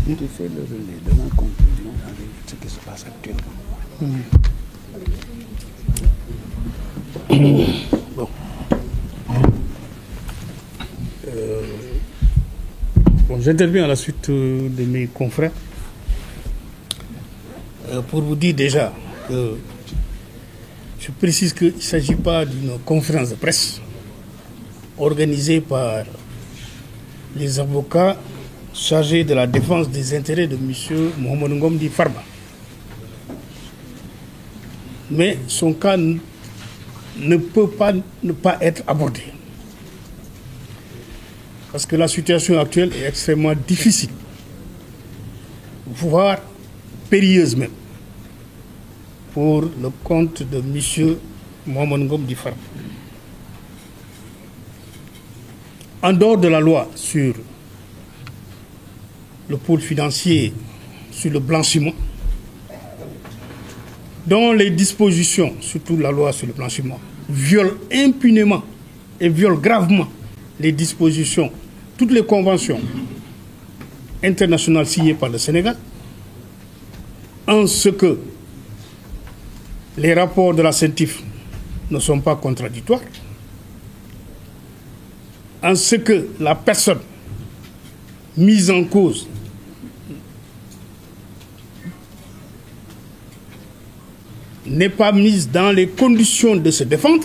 Il fait le relais de la conclusion avec ce qui se passe actuellement. Bon. Bon, j'interviens à la suite de mes confrères pour vous dire déjà que je précise qu'il ne s'agit pas d'une conférence de presse organisée par les avocats chargés de la défense des intérêts de M. Mohamed Ngom Di Farba. Mais son cas ne peut pas ne pas être abordé. Parce que la situation actuelle est extrêmement difficile, voire périlleuse même, pour le compte de M. Mohamed Ngom Di Farba. En dehors de la loi sur le pôle financier, sur le blanchiment, dont les dispositions, surtout la loi sur le blanchiment, violent impunément et violent gravement les dispositions, toutes les conventions internationales signées par le Sénégal, en ce que les rapports de la CENTIF ne sont pas contradictoires, en ce que la personne mise en cause n'est pas mise dans les conditions de se défendre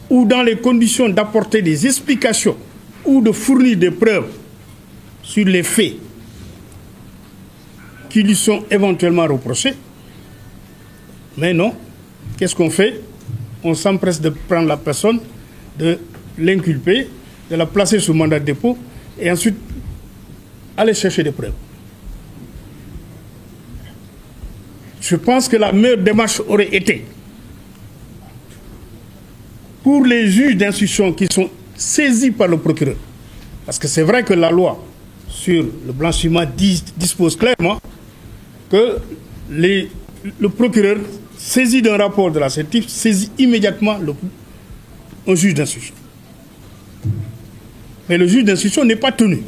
ou dans les conditions d'apporter des explications ou de fournir des preuves sur les faits qui lui sont éventuellement reprochés. Mais non, qu'est-ce qu'on fait? On s'empresse de prendre la personne, de l'inculper, de la placer sous mandat de dépôt et ensuite aller chercher des preuves. Je pense que la meilleure démarche aurait été pour les juges d'instruction qui sont saisis par le procureur, parce que c'est vrai que la loi sur le blanchiment dispose clairement que le procureur saisi d'un rapport de la CENTIF saisit immédiatement un juge d'instruction. Mais le juge d'instruction n'est pas tenu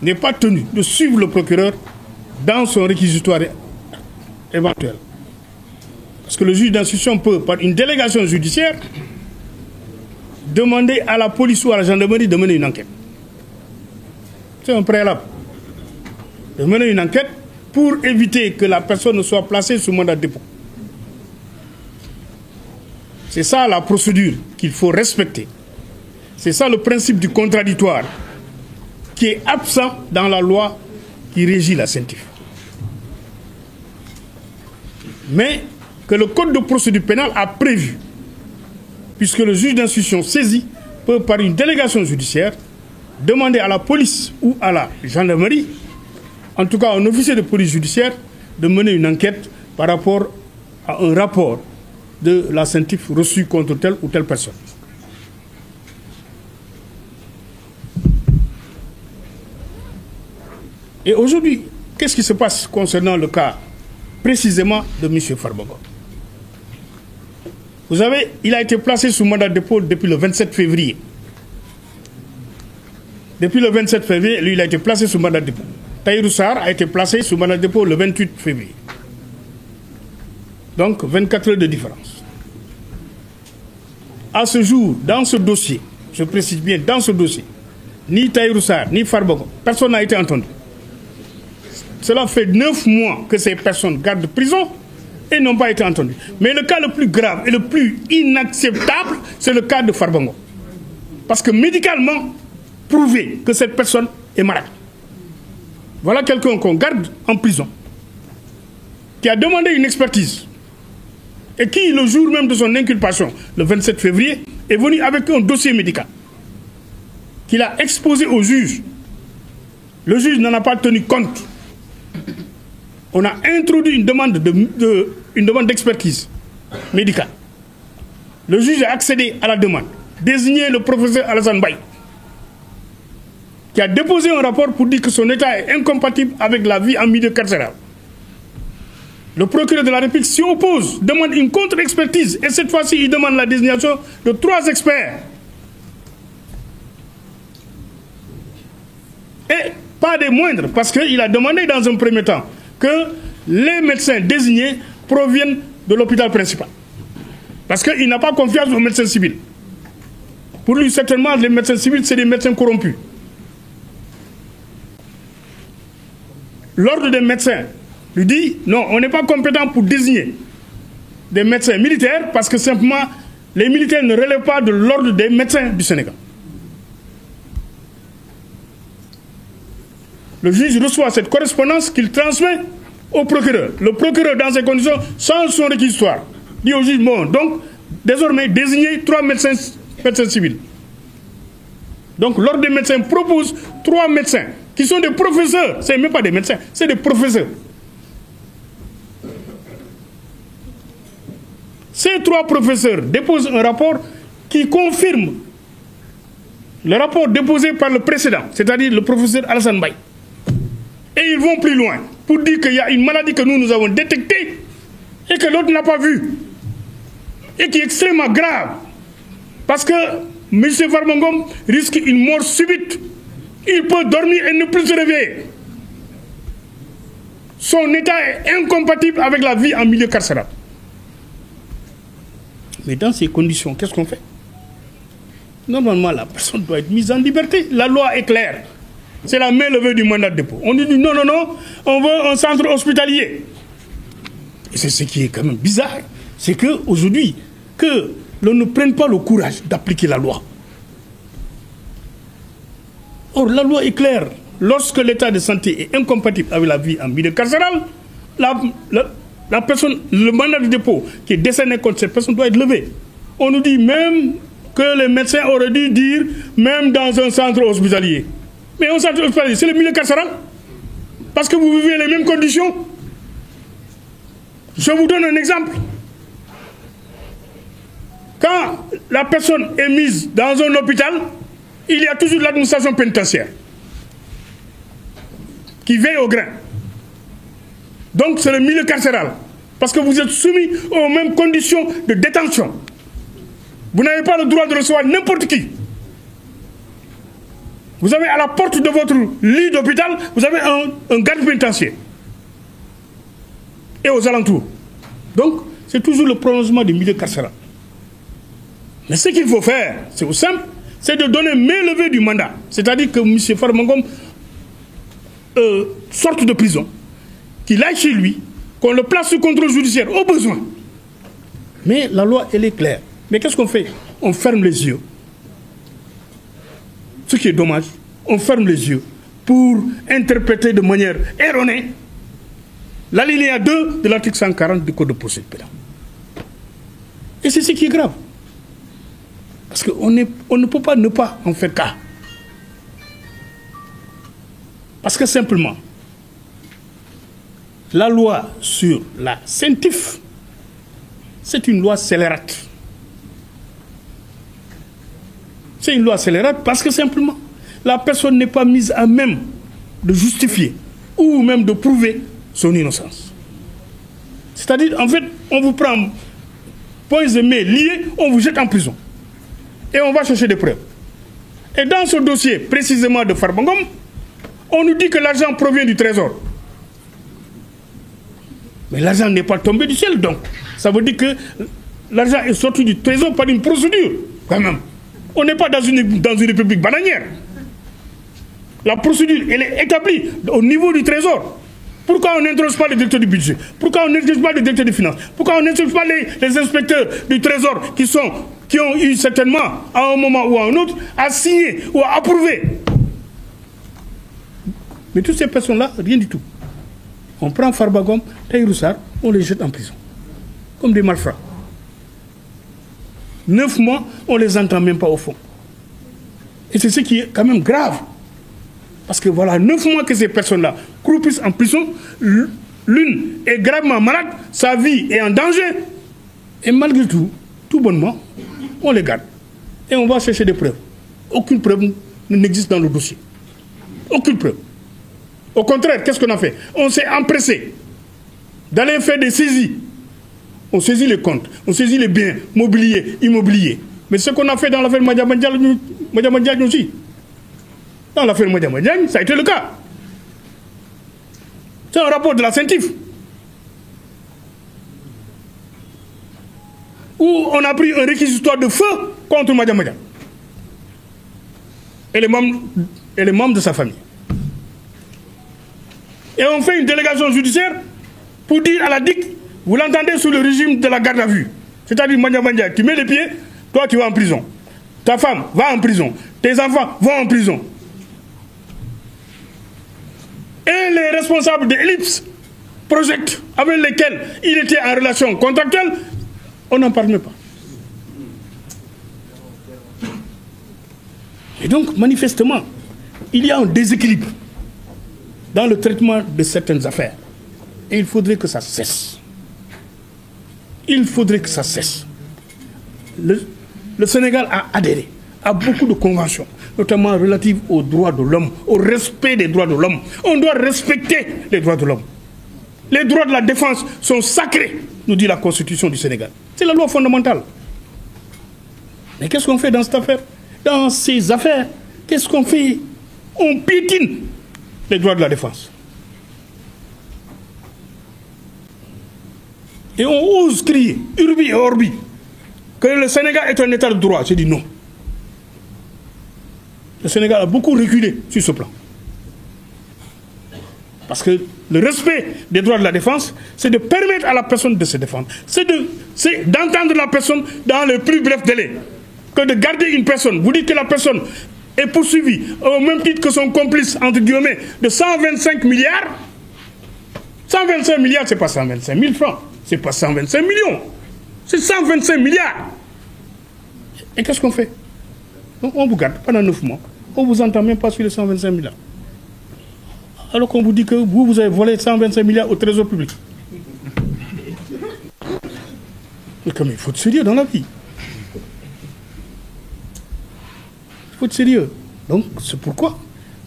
de suivre le procureur dans son réquisitoire éventuel. Parce que le juge d'instruction peut, par une délégation judiciaire, demander à la police ou à la gendarmerie de mener une enquête. C'est un préalable. De mener une enquête pour éviter que la personne ne soit placée sous mandat de dépôt. C'est ça la procédure qu'il faut respecter. C'est ça le principe du contradictoire qui est absent dans la loi qui régit la CENTIF. Mais que le code de procédure pénale a prévu, puisque le juge d'instruction saisi peut, par une délégation judiciaire, demander à la police ou à la gendarmerie, en tout cas à un officier de police judiciaire, de mener une enquête par rapport à un rapport de la CENTIF reçu contre telle ou telle personne. Et aujourd'hui, qu'est-ce qui se passe concernant le cas précisément de M. Farba Ngom? Vous savez, il a été placé sous mandat de dépôt depuis le 27 février. Depuis le 27 février, lui, il a été placé sous mandat de dépôt. Tahirou Sarr a été placé sous mandat de dépôt le 28 février. Donc, 24 heures de différence. À ce jour, dans ce dossier, je précise bien, dans ce dossier, ni Tahirou Sarr, ni Farba Ngom, personne n'a été entendu. Cela fait 9 mois que ces personnes gardent de prison et n'ont pas été entendues. Mais le cas le plus grave et le plus inacceptable, c'est le cas de Farba Ngom. Parce que médicalement, prouvé que cette personne est malade. Voilà quelqu'un qu'on garde en prison, qui a demandé une expertise, et qui, le jour même de son inculpation, le 27 février, est venu avec un dossier médical, qu'il a exposé au juge. Le juge n'en a pas tenu compte. On a introduit une demande d'expertise médicale. Le juge a accédé à la demande, désigné le professeur Alassane Baye, qui a déposé un rapport pour dire que son état est incompatible avec la vie en milieu carcéral. Le procureur de la République s'y oppose, demande une contre-expertise, et cette fois-ci, il demande la désignation de 3 experts Et pas des moindres, parce qu'il a demandé dans un premier temps que les médecins désignés proviennent de l'hôpital principal. Parce qu'il n'a pas confiance aux médecins civils. Pour lui, certainement, les médecins civils, c'est des médecins corrompus. L'ordre des médecins lui dit, non, on n'est pas compétent pour désigner des médecins militaires parce que simplement, les militaires ne relèvent pas de l'ordre des médecins du Sénégal. Le juge reçoit cette correspondance qu'il transmet au procureur. Le procureur, dans ces conditions, change son réquisitoire. Dit au juge, bon, donc, désormais, désigner 3 médecins civils. Donc, l'ordre des médecins propose 3 médecins qui sont des professeurs. Ce n'est même pas des médecins, c'est des professeurs. Ces 3 professeurs déposent un rapport qui confirme le rapport déposé par le précédent, c'est-à-dire le professeur Alassane Mbaye. Et ils vont plus loin pour dire qu'il y a une maladie que nous avons détectée et que l'autre n'a pas vue. Et qui est extrêmement grave. Parce que M. Farba Ngom risque une mort subite. Il peut dormir et ne plus se réveiller. Son état est incompatible avec la vie en milieu carcéral. Mais dans ces conditions, qu'est-ce qu'on fait? Normalement, la personne doit être mise en liberté. La loi est claire. C'est la main levée du mandat de dépôt. On dit non, non, non, on veut un centre hospitalier. Et c'est ce qui est quand même bizarre. C'est qu'aujourd'hui, que l'on ne prenne pas le courage d'appliquer la loi. Or, la loi est claire. Lorsque l'état de santé est incompatible avec la vie en milieu carcéral, la personne, le mandat de dépôt qui est décerné contre cette personne doit être levé. On nous dit même que les médecins auraient dû dire, même dans un centre hospitalier. Mais un centre hospitalier, c'est le milieu carcéral. Parce que vous vivez les mêmes conditions. Je vous donne un exemple. Quand la personne est mise dans un hôpital, il y a toujours l'administration pénitentiaire qui veille au grain. Donc c'est le milieu carcéral. Parce que vous êtes soumis aux mêmes conditions de détention. Vous n'avez pas le droit de recevoir n'importe qui. Vous avez à la porte de votre lit d'hôpital, vous avez un garde pénitentiaire. Et aux alentours. Donc, c'est toujours le prolongement du milieu carcéral. Mais ce qu'il faut faire, c'est simple, c'est de donner main levée du mandat. C'est-à-dire que M. Farba Ngom sorte de prison, qu'il aille chez lui, qu'on le place sous contrôle judiciaire au besoin. Mais la loi, elle est claire. Mais qu'est-ce qu'on fait? On ferme les yeux. Ce qui est dommage, on ferme les yeux pour interpréter de manière erronée l'alinéa 2 de l'article 140 du Code de procédure pénale. Et c'est ce qui est grave. Parce qu'on ne peut pas ne pas en faire cas. Parce que simplement, la loi sur la CENTIF, c'est une loi scélérate. C'est une loi scélérate parce que simplement, la personne n'est pas mise à même de justifier ou même de prouver son innocence. C'est-à-dire, en fait, on vous prend poings et mains liés, on vous jette en prison. Et on va chercher des preuves. Et dans ce dossier, précisément de Farba Ngom, on nous dit que l'argent provient du trésor. Mais l'argent n'est pas tombé du ciel, donc. Ça veut dire que l'argent est sorti du trésor par une procédure, quand même. On n'est pas dans une république bananière. La procédure, elle est établie au niveau du trésor. Pourquoi on n'interroge pas le directeur du budget? Pourquoi on n'interroge pas le directeur des finances? Pourquoi on n'interroge pas les inspecteurs du trésor qui ont eu certainement, à un moment ou à un autre, à signer ou à approuver? Mais toutes ces personnes-là, rien du tout. On prend Farba Ngom, Tahirou Sarr, on les jette en prison. Comme des malfrats. 9 mois, on ne les entend même pas au fond. Et c'est ce qui est quand même grave. Parce que voilà, 9 mois que ces personnes-là croupissent en prison, l'une est gravement malade, sa vie est en danger. Et malgré tout, tout bonnement, on les garde. Et on va chercher des preuves. Aucune preuve n'existe dans le dossier. Aucune preuve. Au contraire, qu'est-ce qu'on a fait? On s'est empressé d'aller faire des saisies. On saisit les comptes, on saisit les biens mobiliers, immobiliers. Mais ce qu'on a fait dans l'affaire Madiambal Diagne aussi. Dans l'affaire Madiambal Diagne, ça a été le cas. C'est un rapport de la CENTIF où on a pris un réquisitoire de feu contre Madiambal Diagne et les membres de sa famille. Et on fait une délégation judiciaire pour dire à la DIC, vous l'entendez sous le régime de la garde à vue. C'est-à-dire Madiambal Diagne, tu mets les pieds, toi tu vas en prison. Ta femme va en prison. Tes enfants vont en prison. Et les responsables de Ellipse Project, avec lesquels il était en relation contractuelle, on n'en parle même pas. Et donc, manifestement, il y a un déséquilibre dans le traitement de certaines affaires. Et il faudrait que ça cesse. Il faudrait que ça cesse. Le Sénégal a adhéré à beaucoup de conventions, notamment relatives aux droits de l'homme, au respect des droits de l'homme. On doit respecter les droits de l'homme. Les droits de la défense sont sacrés, nous dit la Constitution du Sénégal. C'est la loi fondamentale. Mais qu'est-ce qu'on fait dans cette affaire? Dans ces affaires, qu'est-ce qu'on fait? On piétine les droits de la défense. Et on ose crier, urbi et orbi, que le Sénégal est un état de droit. J'ai dit non. Le Sénégal a beaucoup reculé sur ce plan. Parce que le respect des droits de la défense, c'est de permettre à la personne de se défendre. C'est d'entendre la personne dans le plus bref délai. Que de garder une personne. Vous dites que la personne est poursuivie au même titre que son complice, entre guillemets, de 125 milliards. 125 milliards, c'est pas 125 000 francs. C'est pas 125 millions. C'est 125 milliards. Et qu'est-ce qu'on fait? Donc on vous garde pendant 9 mois. On ne vous entend même pas sur les 125 milliards. Alors qu'on vous dit que vous avez volé 125 milliards au trésor public. Mais comme il faut être sérieux dans la vie. Il faut être sérieux. Donc c'est pourquoi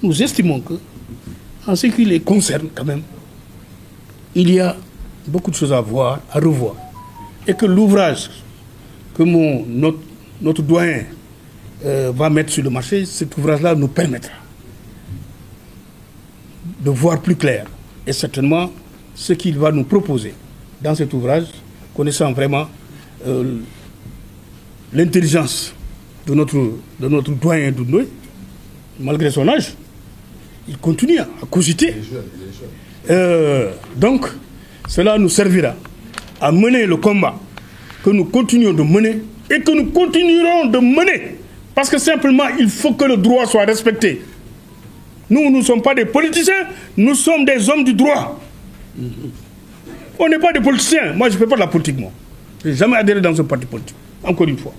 nous estimons que, en ce qui les concerne quand même, il y a beaucoup de choses à voir, à revoir. Et que l'ouvrage que notre doyen va mettre sur le marché, cet ouvrage-là nous permettra de voir plus clair. Et certainement, ce qu'il va nous proposer dans cet ouvrage, connaissant vraiment l'intelligence de notre doyen Doudou, malgré son âge, il continue à cogiter. Donc, cela nous servira à mener le combat que nous continuons de mener et que nous continuerons de mener. Parce que simplement, il faut que le droit soit respecté. Nous ne sommes pas des politiciens, nous sommes des hommes du droit. On n'est pas des politiciens. Moi, je ne fais pas de la politique, moi. Je n'ai jamais adhéré dans un parti politique. Encore une fois.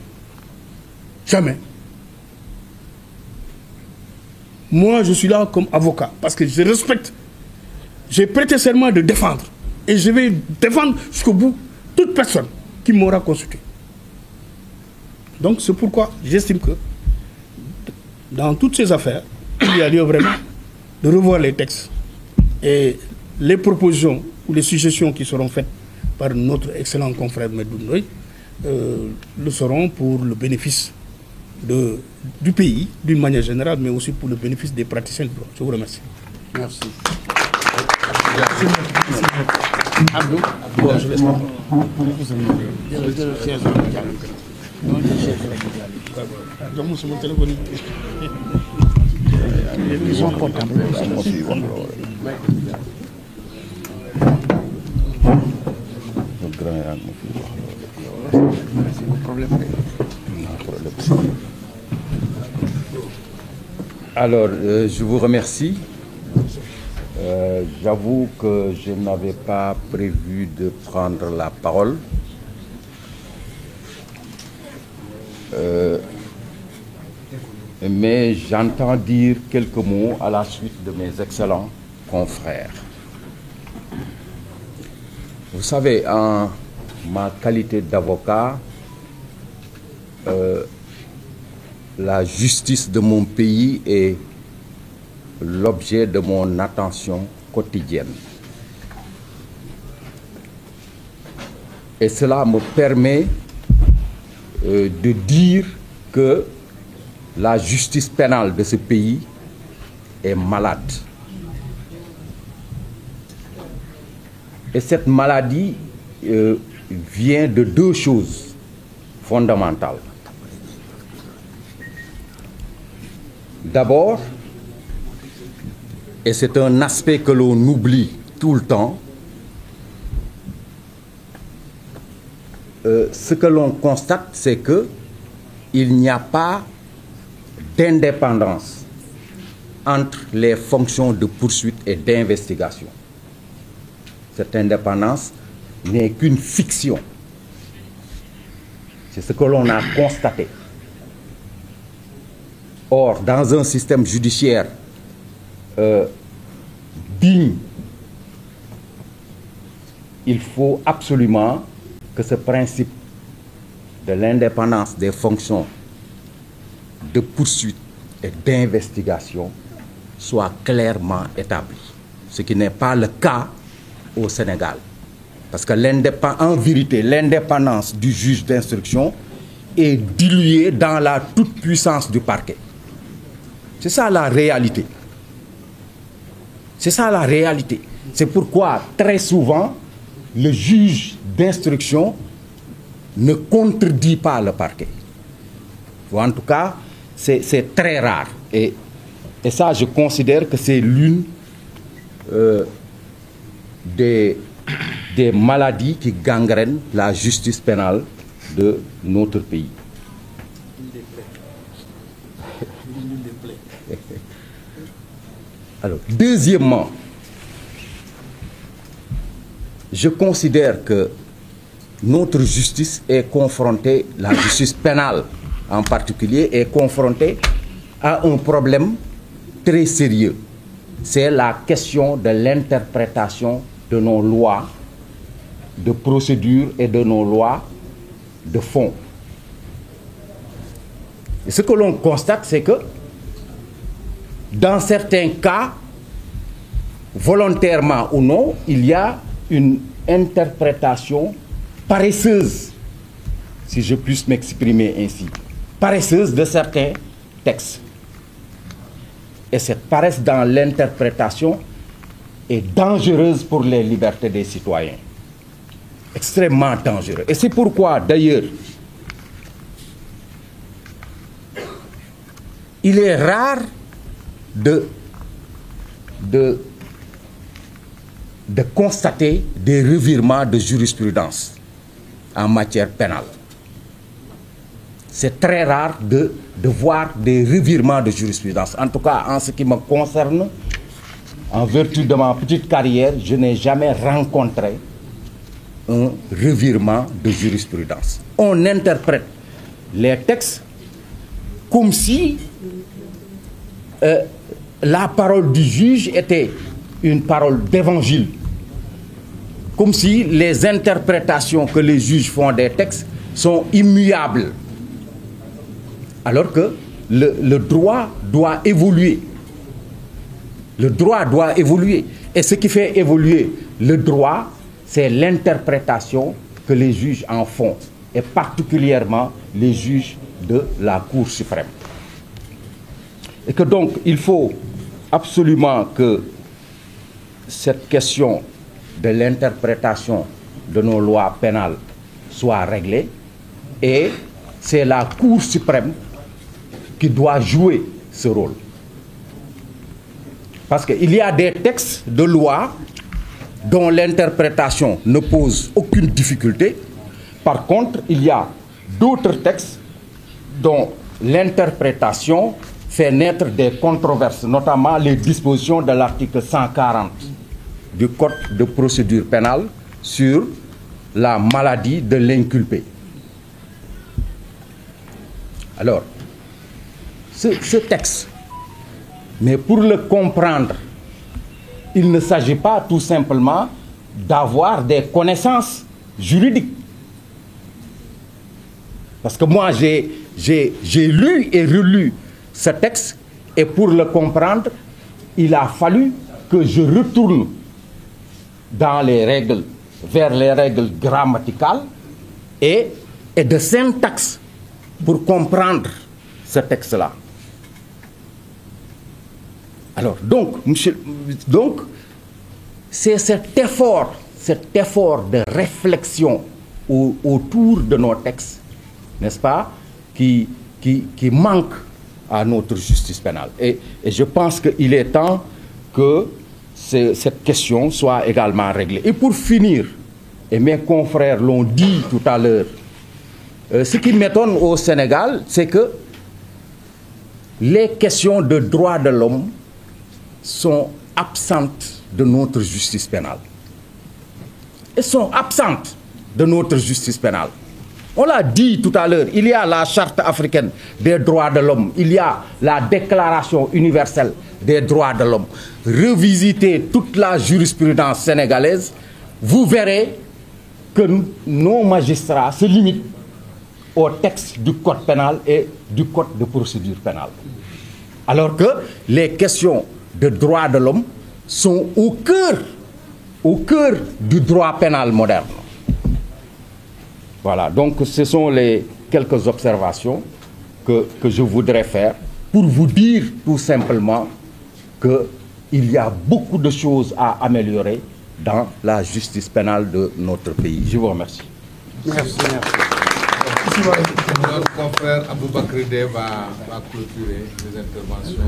Jamais. Moi, je suis là comme avocat parce que je respecte. J'ai prêté serment de défendre. Et je vais défendre jusqu'au bout toute personne qui m'aura consulté. Donc, c'est pourquoi j'estime que dans toutes ces affaires, il y a lieu vraiment de revoir les textes et les propositions ou les suggestions qui seront faites par notre excellent confrère Medoundoy le seront pour le bénéfice du pays, d'une manière générale, mais aussi pour le bénéfice des praticiens du droit. Je vous remercie. Merci. Abdou, je laisse pas. Alors, je vous remercie. J'avoue que je n'avais pas prévu de prendre la parole. Mais j'entends dire quelques mots à la suite de mes excellents confrères. Vous savez, en ma qualité d'avocat, la justice de mon pays est l'objet de mon attention quotidienne. Et cela me permet de dire que la justice pénale de ce pays est malade. Et cette maladie vient de deux choses fondamentales. D'abord, et c'est un aspect que l'on oublie tout le temps, ce que l'on constate, c'est qu'il n'y a pas d'indépendance entre les fonctions de poursuite et d'investigation. Cette indépendance n'est qu'une fiction. C'est ce que l'on a constaté. Or, dans un système judiciaire digne, il faut absolument que ce principe de l'indépendance des fonctions de poursuite et d'investigation soit clairement établi. Ce qui n'est pas le cas au Sénégal. Parce que en vérité, l'indépendance du juge d'instruction est diluée dans la toute-puissance du parquet. C'est ça la réalité. C'est ça la réalité. C'est pourquoi, très souvent, le juge d'instruction ne contredit pas le parquet. Ou en tout cas, c'est très rare. Et ça, je considère que c'est l'une des maladies qui gangrènent la justice pénale de notre pays. Alors, deuxièmement, je considère que notre justice est confrontée, la justice pénale en particulier, est confrontée à un problème très sérieux. C'est la question de l'interprétation de nos lois de procédure et de nos lois de fond. Et ce que l'on constate, c'est que dans certains cas, volontairement ou non, il y a une interprétation paresseuse, si je puis m'exprimer ainsi, paresseuse de certains textes. Et cette paresse dans l'interprétation est dangereuse pour les libertés des citoyens. Extrêmement dangereuse. Et c'est pourquoi, d'ailleurs, il est rare de constater des revirements de jurisprudence en matière pénale. C'est très rare de voir des revirements de jurisprudence. En tout cas, en ce qui me concerne, en vertu de ma petite carrière, je n'ai jamais rencontré un revirement de jurisprudence. On interprète les textes comme si la parole du juge était une parole d'évangile. Comme si les interprétations que les juges font des textes sont immuables. Alors que le droit doit évoluer. Le droit doit évoluer. Et ce qui fait évoluer le droit, c'est l'interprétation que les juges en font. Et particulièrement les juges de la Cour suprême. Et que donc, il faut absolument que cette question de l'interprétation de nos lois pénales soit réglée. Et c'est la Cour suprême qui doit jouer ce rôle. Parce qu'il y a des textes de loi dont l'interprétation ne pose aucune difficulté. Par contre, il y a d'autres textes dont l'interprétation fait naître des controverses, notamment les dispositions de l'article 140 du Code de procédure pénale sur la maladie de l'inculpé. Alors, ce texte, mais pour le comprendre, il ne s'agit pas tout simplement d'avoir des connaissances juridiques. Parce que moi, j'ai lu et relu ce texte, et pour le comprendre, il a fallu que je retourne dans les règles, vers les règles grammaticales et de syntaxe pour comprendre ce texte-là. Alors, donc, c'est cet effort de réflexion autour de nos textes, n'est-ce pas, qui manque à notre justice pénale. Et je pense qu'il est temps que cette question soit également réglée. Et pour finir, et mes confrères l'ont dit tout à l'heure, ce qui m'étonne au Sénégal, c'est que les questions de droits de l'homme sont absentes de notre justice pénale. Elles sont absentes de notre justice pénale. On l'a dit tout à l'heure, il y a la Charte africaine des droits de l'homme, il y a la Déclaration universelle des droits de l'homme. Revisitez toute la jurisprudence sénégalaise, vous verrez que nos magistrats se limitent au texte du code pénal et du code de procédure pénale. Alors que les questions de droits de l'homme sont au cœur du droit pénal moderne. Voilà, donc ce sont les quelques observations que je voudrais faire pour vous dire tout simplement qu'il y a beaucoup de choses à améliorer dans la justice pénale de notre pays. Je vous remercie. Merci. Notre confrère Aboubakry Dey va clôturer les interventions.